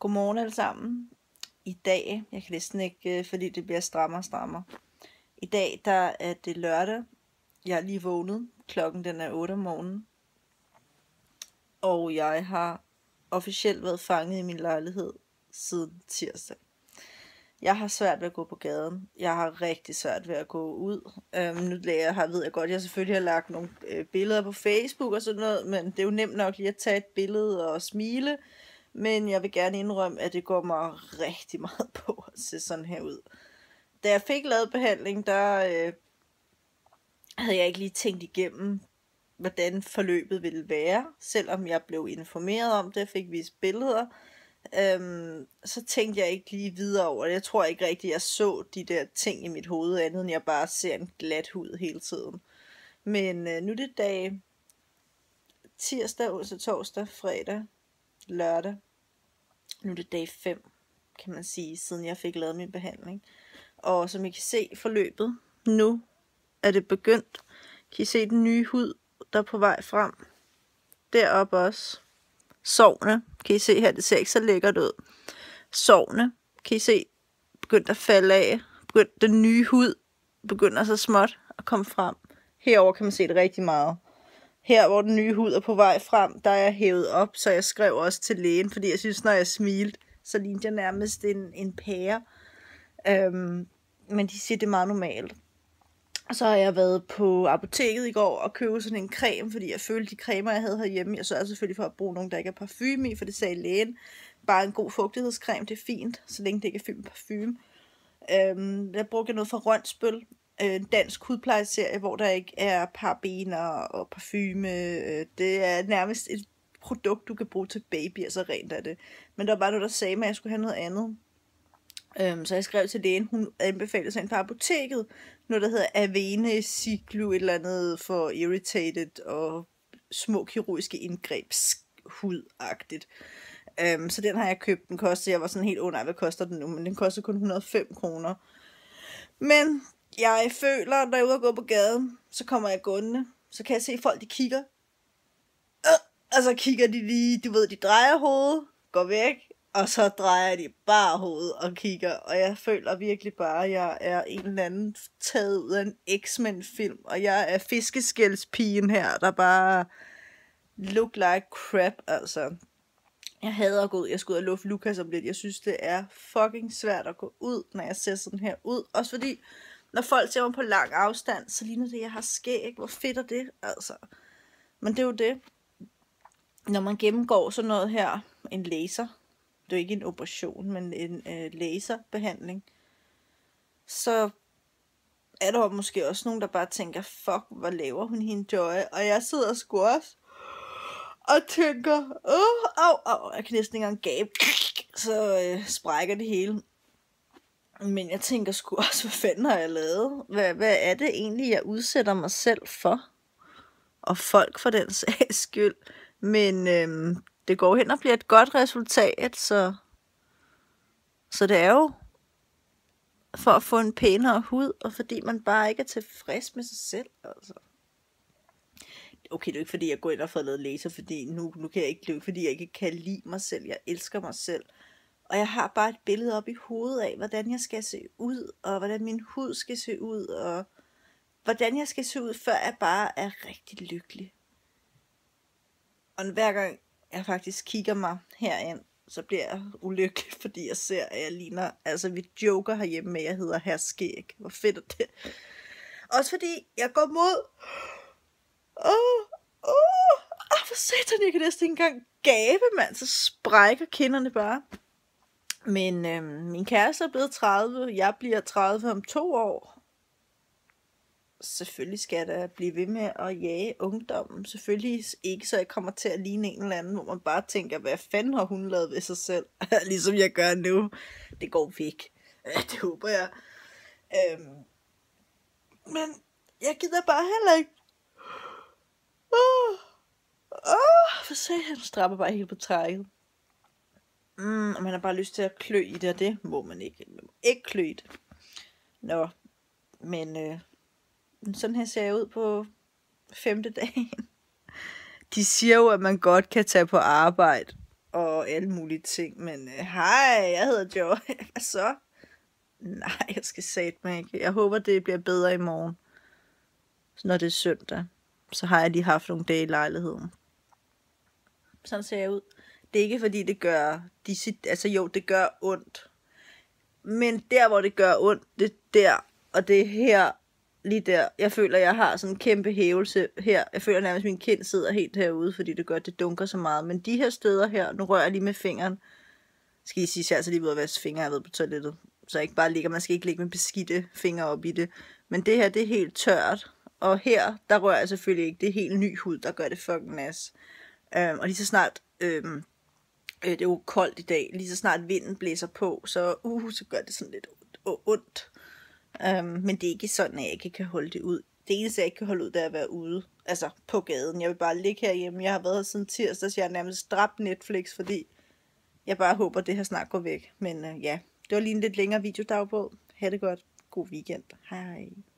Godmorgen alle sammen. I dag, jeg kan næsten ikke, fordi det bliver strammere og strammere. I dag, der er det lørdag. Jeg er lige vågnet. Klokken den er 8 om morgenen. Og jeg har officielt været fanget i min lejlighed siden tirsdag. Jeg har svært ved at gå på gaden. Jeg har rigtig svært ved at gå ud. Ved jeg godt, jeg selvfølgelig har lagt nogle billeder på Facebook og sådan noget, men det er jo nemt nok lige at tage et billede og smile. Men jeg vil gerne indrømme, at det går mig rigtig meget på at se sådan her ud. Da jeg fik lavet behandling, der havde jeg ikke lige tænkt igennem, hvordan forløbet ville være. Selvom jeg blev informeret om det, jeg fik vist billeder, så tænkte jeg ikke lige videre over det. Jeg tror ikke rigtigt, jeg så de der ting i mit hoved, andet end jeg bare ser en glat hud hele tiden. Men nu er det dag tirsdag, onsdag, torsdag, fredag, lørdag. Nu er det dag 5, kan man sige, siden jeg fik lavet min behandling. Og som I kan se forløbet, nu er det begyndt. Kan I se den nye hud, der er på vej frem? Deroppe også. Sårene, kan I se her, det ser ikke så lækkert ud. Sårene, kan I se, begyndt at falde af. Den nye hud begynder så småt at komme frem. Herover kan man se det rigtig meget. Her, hvor den nye hud er på vej frem, der er jeg hævet op, så jeg skrev også til lægen, fordi jeg synes, når jeg smilte, så lignede jeg nærmest en pære. Men de siger, det er meget normalt. Og så har jeg været på apoteket i går og købt sådan en creme, fordi jeg følte, de cremer, jeg havde herhjemme, jeg sørger selvfølgelig for at bruge nogle, der ikke er parfume i, for det sagde lægen. Bare en god fugtighedscreme, det er fint, så længe det ikke er fyldt med parfume. Jeg brugte noget fra Rønsbøl, en dansk hudplejeserie, hvor der ikke er parabener og parfume. Det er nærmest et produkt, du kan bruge til babyer, så rent er det. Men der var bare noget, der sagde mig, at jeg skulle have noget andet. Så jeg skrev til lægen, hun anbefalede sig ind på apoteket, noget der hedder Avene Ciclo, et eller andet for irritated og små kirurgiske indgrebshudagtigt. Så den har jeg købt, den koster, jeg var sådan helt hvad koster den nu, men den koster kun 105 kroner. Men jeg føler, når jeg er ude og gå på gaden, så kommer jeg gående, så kan jeg se folk, de kigger. Og så kigger de lige, du ved, de drejer hovedet, går væk, og så drejer de bare hovedet og kigger, og jeg føler virkelig bare, at jeg er en eller anden taget ud af en X-Men-film, og jeg er fiskeskældspigen her, der bare look like crap, altså. Jeg hader at gå ud, jeg skal ud og lufte Lukas om lidt, jeg synes, det er fucking svært at gå ud, når jeg ser sådan her ud, også fordi, når folk ser mig på lang afstand, så ligner det, jeg har skæg, hvor fedt er det, altså. Men det er jo det, når man gennemgår sådan noget her, en laser, det er jo ikke en operation, men en laserbehandling, så er der måske også nogen, der bare tænker, fuck, hvor laver hun hende Joy, og jeg sidder sgu også og tænker, jeg kan næsten ikke engang gabe, så sprækker det hele. Men jeg tænker sgu også, hvad fanden har jeg lavet? Hvad er det egentlig, jeg udsætter mig selv for? Og folk for den sags skyld. Men det går hen og bliver et godt resultat, så det er jo for at få en pænere hud, og fordi man bare ikke er tilfreds med sig selv, altså. Okay, det er jo ikke fordi, jeg går ind og får lavet laser, fordi nu kan jeg ikke, det er jo ikke fordi, jeg ikke kan lide mig selv, jeg elsker mig selv. Og jeg har bare et billede op i hovedet af, hvordan jeg skal se ud, og hvordan min hud skal se ud, og hvordan jeg skal se ud, før jeg bare er rigtig lykkelig. Og hver gang jeg faktisk kigger mig herind, så bliver jeg ulykkelig, fordi jeg ser, at jeg ligner, altså vi joker herhjemme med, at jeg hedder Herr Skæg. Hvor fedt er det? Også fordi jeg går mod, for satan, jeg kan næsten ikke engang gabe, mand, så sprækker kinderne bare. Men min kæreste er blevet 30, jeg bliver 30 om 2 år. Selvfølgelig skal jeg da blive ved med at jage ungdommen. Selvfølgelig ikke, så jeg kommer til at ligne en eller anden, hvor man bare tænker, hvad fanden har hun lavet ved sig selv? Ligesom jeg gør nu. Det går væk. Det håber jeg. Men jeg gider bare heller ikke. For satan, strapper bare helt på trækket. Og man har bare lyst til at klø i det, og det må man ikke. Man må ikke klø i det. Nå, men sådan her ser jeg ud på 5. dagen. De siger jo, at man godt kan tage på arbejde og alle mulige ting. Men hej, jeg hedder Joy. Hvad så? Nej, jeg skal satme ikke. Jeg håber, det bliver bedre i morgen. Så når det er søndag, så har jeg lige haft nogle dage i lejligheden. Sådan ser jeg ud. Det er ikke fordi det gør, altså jo, det gør ondt. Men der hvor det gør ondt, det er der, og det er her, lige der. Jeg føler jeg har sådan en kæmpe hævelse her. Jeg føler nærmest min kind sidder helt herude, fordi det gør, det dunker så meget. Men de her steder her, nu rører jeg lige med fingeren. Skal I sige, så jeg altså lige ved at vaske fingre, jeg ved på toilettet. Så jeg ikke bare ligger, man skal ikke ligge med beskidte fingre op i det. Men det her, det er helt tørt. Og her, der rører jeg selvfølgelig ikke. Det er helt ny hud, der gør det fucking nas. Og lige så snart, det er jo koldt i dag, lige så snart vinden blæser på, så gør det sådan lidt ondt. Men det er ikke sådan, at jeg ikke kan holde det ud. Det eneste, jeg ikke kan holde ud, det er at være ude. Altså på gaden. Jeg vil bare ligge herhjemme. Jeg har været her siden tirsdag, så jeg har nærmest dræbt Netflix, fordi jeg bare håber, det her snart går væk. Men ja, det var lige en lidt længere videodagbog. Ha' det godt. God weekend. Hej.